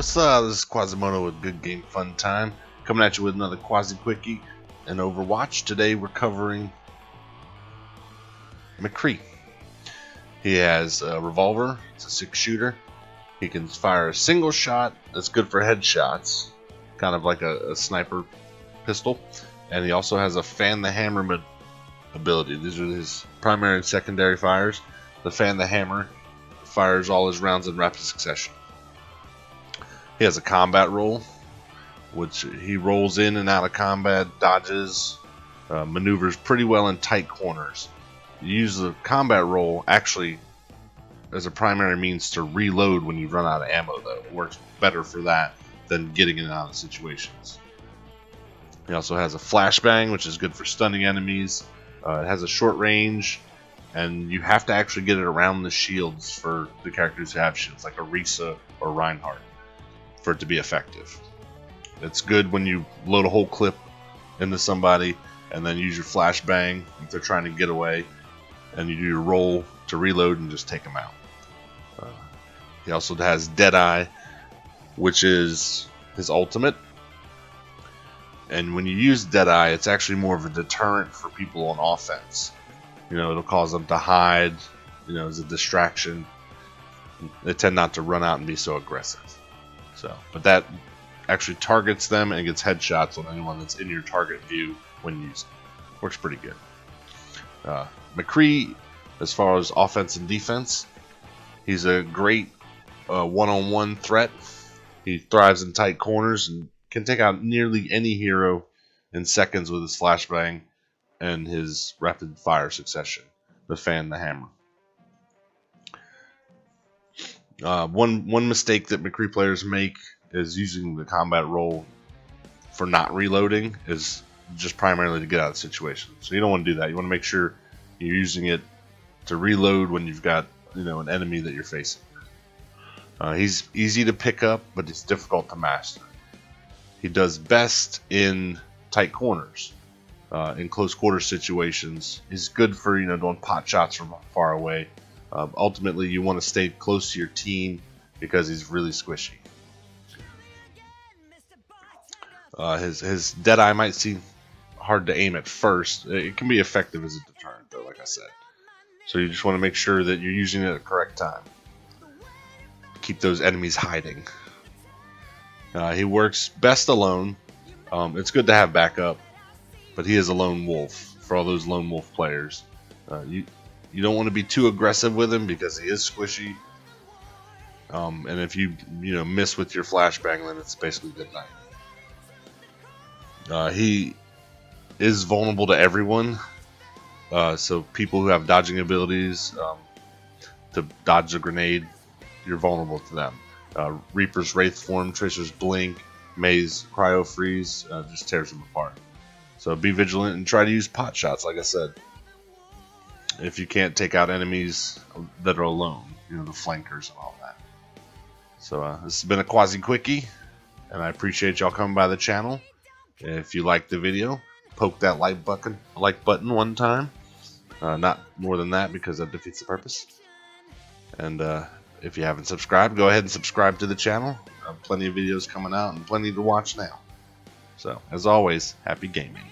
What's up? This is Quazimotoe with Good Game Fun Time, coming at you with another Quazi Quickie and Overwatch. Today we're covering McCree. He has a revolver. It's a 6-shooter. He can fire a single shot that's good for headshots, kind of like a sniper pistol. And he also has a fan the hammer ability. These are his primary and secondary fires. The fan the hammer fires all his rounds in rapid succession. He has a combat roll, which he rolls in and out of combat, dodges, maneuvers pretty well in tight corners. You use the combat roll actually as a primary means to reload when you run out of ammo, though. It works better for that than getting in and out of situations. He also has a flashbang, which is good for stunning enemies. It has a short range, and you have to actually get it around the shields for the characters who have shields, like Orisa or Reinhardt, for it to be effective. It's good when you load a whole clip into somebody and then use your flashbang if they're trying to get away, and you do your roll to reload and just take them out. He also has Deadeye, which is his ultimate. And when you use Deadeye, it's actually more of a deterrent for people on offense. You know, it'll cause them to hide, you know, as a distraction. They tend not to run out and be so aggressive. So, but that actually targets them and gets headshots on anyone that's in your target view when used. Works pretty good. McCree, as far as offense and defense, he's a great one-on-one threat. He thrives in tight corners and can take out nearly any hero in seconds with his flashbang and his rapid fire succession, the fan, the hammer. One mistake that McCree players make is using the combat roll for not reloading, is just primarily to get out of the situation. So you don't want to do that. You want to make sure you're using it to reload when you've got, you know, an enemy that you're facing. He's easy to pick up, but it's difficult to master. He does best in tight corners, in close quarter situations. He's good for, you know, doing pot shots from far away. Ultimately, you want to stay close to your team because he's really squishy. His Deadeye might seem hard to aim at first. It can be effective as a deterrent, though, like I said. So you just want to make sure that you're using it at the correct time. Keep those enemies hiding. He works best alone. It's good to have backup, but he is a lone wolf for all those lone wolf players. You don't want to be too aggressive with him because he is squishy. And if you miss with your flashbang, then it's basically good night. He is vulnerable to everyone. So people who have dodging abilities to dodge a grenade, you're vulnerable to them. Reaper's Wraith form, Tracer's Blink, May's Cryo Freeze just tears them apart. So be vigilant and try to use pot shots, like I said, if you can't take out enemies that are alone, you know, the flankers and all that. So this has been a Quazi Quickie, and I appreciate y'all coming by the channel. If you liked the video, poke that like button one time. Not more than that, because that defeats the purpose. And if you haven't subscribed, go ahead and subscribe to the channel. Plenty of videos coming out and plenty to watch now. So, as always, happy gaming.